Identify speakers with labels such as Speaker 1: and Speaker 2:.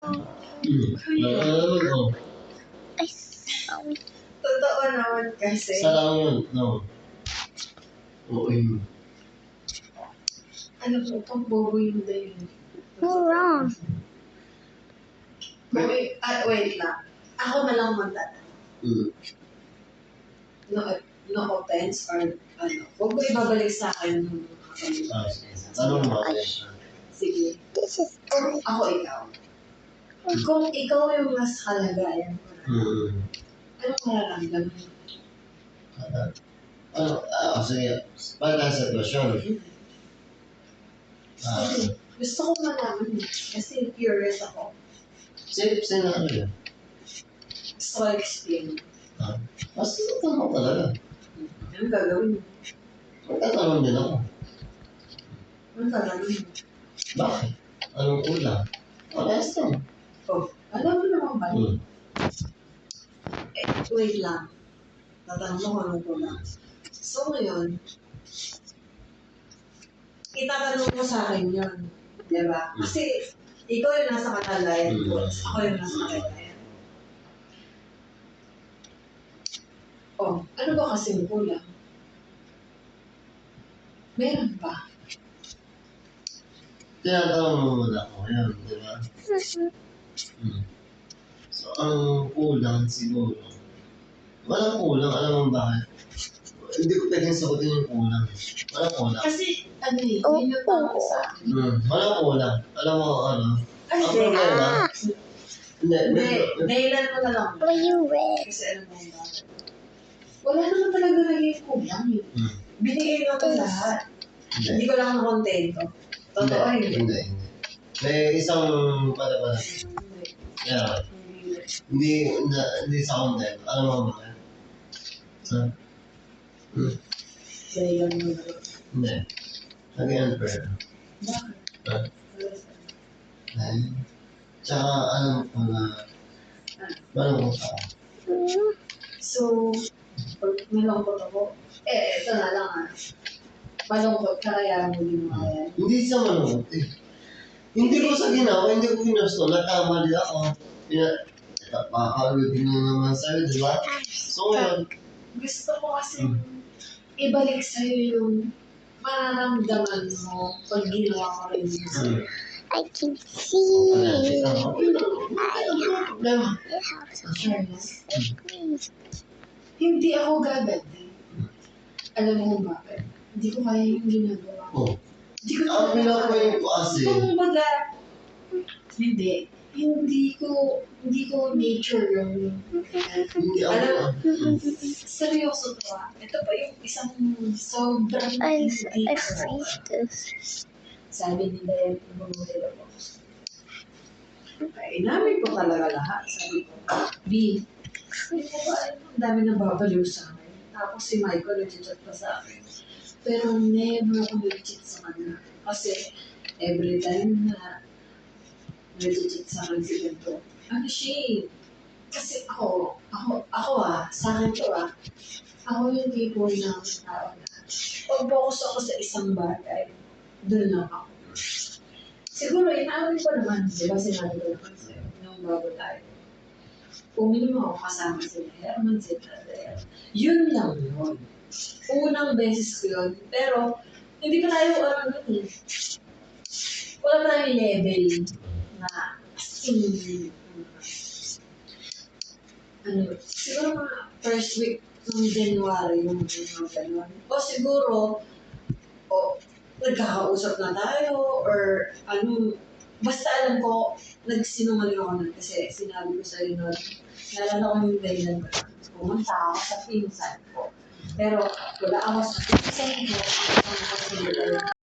Speaker 1: Oh.
Speaker 2: Ay, sorry.
Speaker 3: Totoo naman kasi.
Speaker 1: Isa lang yun, no? Oo yun.
Speaker 3: Ano po, pang bobo yung dahilan.
Speaker 2: You're wrong.
Speaker 3: Wait lang. Ako na lang magtatanong. No offense or ano. Huwag mo ibabalik sa akin yung
Speaker 1: Tanong mo.
Speaker 3: Sige.
Speaker 2: This is
Speaker 3: Kung ako ikaw. Kung ikaw yung mas kalagayan ko na, anong mararamdaman mo?
Speaker 1: Sige. Paano ang sitwasyon?
Speaker 3: Sige. Gusto ko malaman kasi curious ako.
Speaker 1: Sino ano yun?
Speaker 3: Gusto ko explain.
Speaker 1: Basta tanong talaga.
Speaker 3: Anong gagawin mo?
Speaker 1: Magtatanong din ako.
Speaker 3: Anong gagawin mo?
Speaker 1: Bakit? Anong ulam? Parehas lang.
Speaker 3: Oh, alam mo naman ba? Wait lang. Tatanong mo kung anong kulang. So ngayon, itatanong mo sa akin yun. Diba? Kasi ikaw yung nasa katalayan ko. Ako yung nasa katalayan. Oh, ano ba kasing kulang? Meron pa.
Speaker 1: Tinatanong mo muna ako ngayon, di ba? So, ang kulang siguro. Walang kulang, alam mo bakit? Hindi ko pwedeng sagutin yung kulang. Walang kulang.
Speaker 3: Kasi, ano eh, yun yung tawag sa akin.
Speaker 1: Walang kulang. Alam mo, ano?
Speaker 3: Ay,
Speaker 1: Ang problema,
Speaker 3: hindi, dahilan mo na lang.
Speaker 2: Were you red?
Speaker 3: Kasi alam mo ba? Wala naman talaga naging kulang eh. Binigay naman lahat. Hindi ko lang nakontento. Totoo eh.
Speaker 1: Hindi. May isang pala. Yeah. Hindi sa content. Alam mo ba?
Speaker 3: Dahilan mo na lang.
Speaker 1: Hindi. Lagyan prayer.
Speaker 3: Bakit?
Speaker 1: Tsaka alam ko na malungkot ako.
Speaker 3: So, pag malungkot ako, ito na lang malungkot ka kaya mo ginawa yan.
Speaker 1: Hindi sa malungkot eh. Hindi ko sa ginawa, hindi ko ginusto. Nagkamali ako. Pakakalutin mo naman sa'yo, di ba? So ngayon,
Speaker 3: Gusto ko kasi ibalik sa'yo yung mararamdaman mo pag ginawa ko rin yun sa'yo.
Speaker 2: I can see.
Speaker 1: problema.
Speaker 2: You have to
Speaker 3: Fairness.
Speaker 2: please.
Speaker 3: Hindi ako gaganti. Alam mo kung bakit? Hindi ko kaya yung ginagawa ko.
Speaker 1: Oh.
Speaker 3: Hindi ko
Speaker 1: Ang pinapayin ko kasi,
Speaker 3: kumbaga, hindi ko nature yung
Speaker 1: hindi ako.
Speaker 3: seryoso to Ito pa yung isang sobrang
Speaker 2: I
Speaker 3: hindi ko.
Speaker 2: freeze this.
Speaker 3: Sabi nila yung bumulil ako. Ay, namin ko talaga lahat. Sabi ko, B, hindi ko ba alam ang dami na babaliw sa akin. Tapos si Michael nag-chat pa sa akin. Pero never ako nag-chat sa kanya. Kasi every time na nag-chat sa akin si Bento, ano siya kasi ako sa akin to ako yung tipo ng tao na pag-focus ako sa isang bagay, doon lang ako. Siguro, inaamin ko naman, di ba sinabi ko naman sa'yo, nung bago tayo. Pumili mo ako kasama sila, Herman, si Tadel. Yun lang yun. Unang beses ko yun, pero hindi pa tayo wala pa tayong level na siguro mga first week ng January, yung mga ganun. O siguro, nagkakausap na tayo, or basta alam ko, nagsinungaling ako nun kasi sinabi ko sa'yo nun, nalala ko yung dahilan ko nun. Pumunta ako sa pinsan ko. Pero wala ako sa pinsan ko,